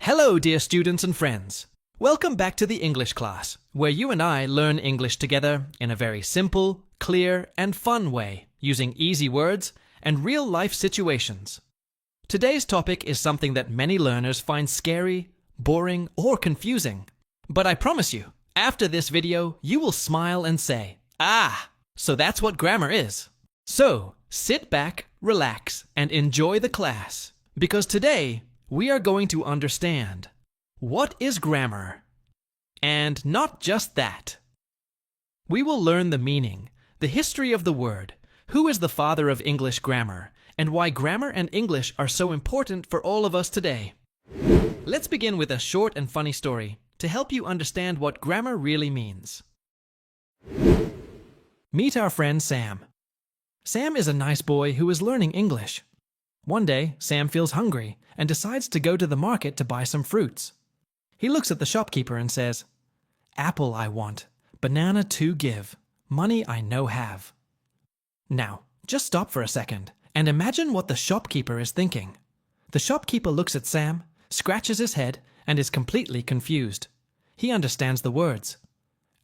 Hello, dear students and friends. Welcome back to the English class, where you and I learn English together in a very simple, clear, and fun way, using easy words and real-life situations. Today's topic is something that many learners find scary, boring, or confusing. But I promise you, after this video, you will smile and say, "Ah, so that's what grammar is." So, sit back, relax, and enjoy the class, because today, we are going to understand what is grammar. And not just that. We will learn the meaning, the history of the word, who is the father of English grammar, and why grammar and English are so important for all of us today. Let's begin with a short and funny story to help you understand what grammar really means. Meet our friend Sam. Sam is a nice boy who is learning English. One day, Sam feels hungry and decides to go to the market to buy some fruits. He looks at the shopkeeper and says, "Apple I want, banana too give, money I no have." Now, just stop for a second and imagine what the shopkeeper is thinking. The shopkeeper looks at Sam, scratches his head, and is completely confused. He understands the words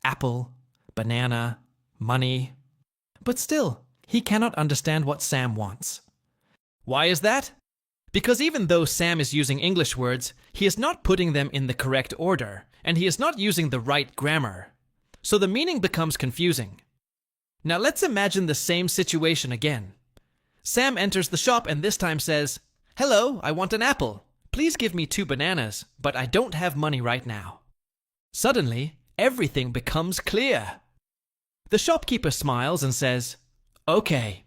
apple, banana, money, but still, he cannot understand what Sam wants. Why is that? Because even though Sam is using English words, he is not putting them in the correct order, and he is not using the right grammar. So the meaning becomes confusing. Now let's imagine the same situation again. Sam enters the shop and this time says, "Hello, I want an apple. Please give me 2 bananas, but I don't have money right now." Suddenly, everything becomes clear. The shopkeeper smiles and says, "Okay,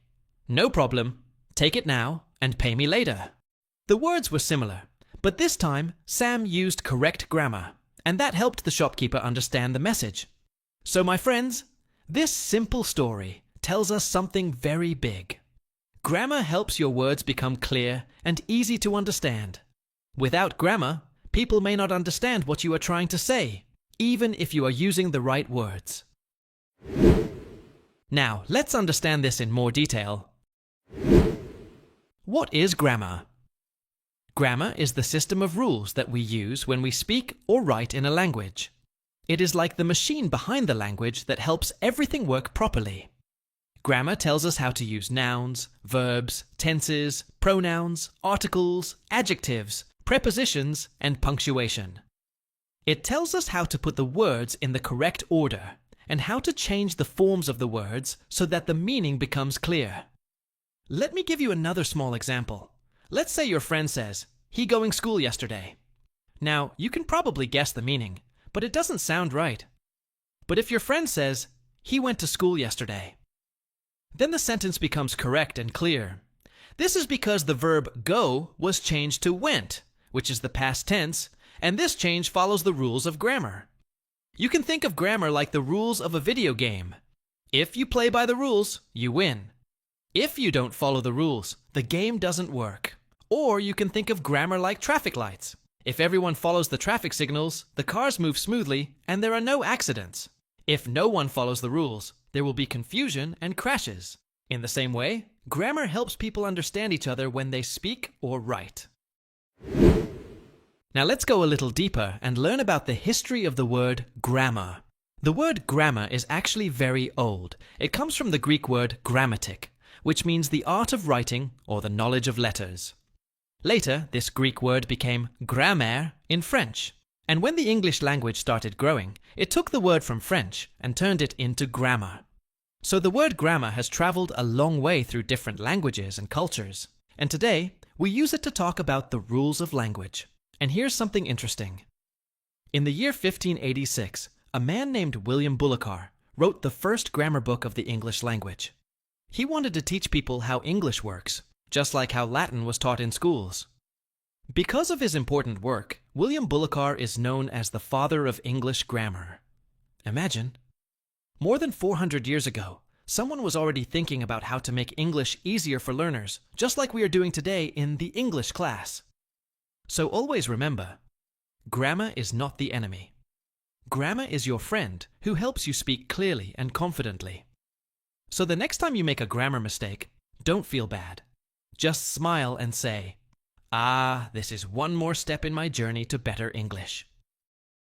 no problem. Take it now and pay me later." The words were similar, but this time Sam used correct grammar, and that helped the shopkeeper understand the message. So my friends, this simple story tells us something very big. Grammar helps your words become clear and easy to understand. Without grammar, people may not understand what you are trying to say, even if you are using the right words. Now, let's understand this in more detail. What is grammar? Grammar is the system of rules that we use when we speak or write in a language. It is like the machine behind the language that helps everything work properly. Grammar tells us how to use nouns, verbs, tenses, pronouns, articles, adjectives, prepositions, and punctuation. It tells us how to put the words in the correct order and how to change the forms of the words so that the meaning becomes clear. Let me give you another small example. Let's say your friend says, "He going school yesterday." Now, you can probably guess the meaning, but it doesn't sound right. But if your friend says, "He went to school yesterday," then the sentence becomes correct and clear. This is because the verb go was changed to went, which is the past tense, and this change follows the rules of grammar. You can think of grammar like the rules of a video game. If you play by the rules, you win. If you don't follow the rules, the game doesn't work. Or you can think of grammar like traffic lights. If everyone follows the traffic signals, the cars move smoothly and there are no accidents. If no one follows the rules, there will be confusion and crashes. In the same way, grammar helps people understand each other when they speak or write. Now let's go a little deeper and learn about the history of the word grammar. The word grammar is actually very old. It comes from the Greek word grammatic, which means the art of writing or the knowledge of letters. Later, this Greek word became grammaire in French, and when the English language started growing, it took the word from French and turned it into grammar. So the word grammar has traveled a long way through different languages and cultures, and today we use it to talk about the rules of language. And here's something interesting. In the year 1586, a man named William Bullochar wrote the first grammar book of the English language. He wanted to teach people how English works, just like how Latin was taught in schools. Because of his important work, William Bullochar is known as the father of English grammar. Imagine. More than 400 years ago, someone was already thinking about how to make English easier for learners, just like we are doing today in the English class. So always remember, grammar is not the enemy. Grammar is your friend who helps you speak clearly and confidently. So the next time you make a grammar mistake, don't feel bad. Just smile and say, Ah, this is one more step in my journey to better English.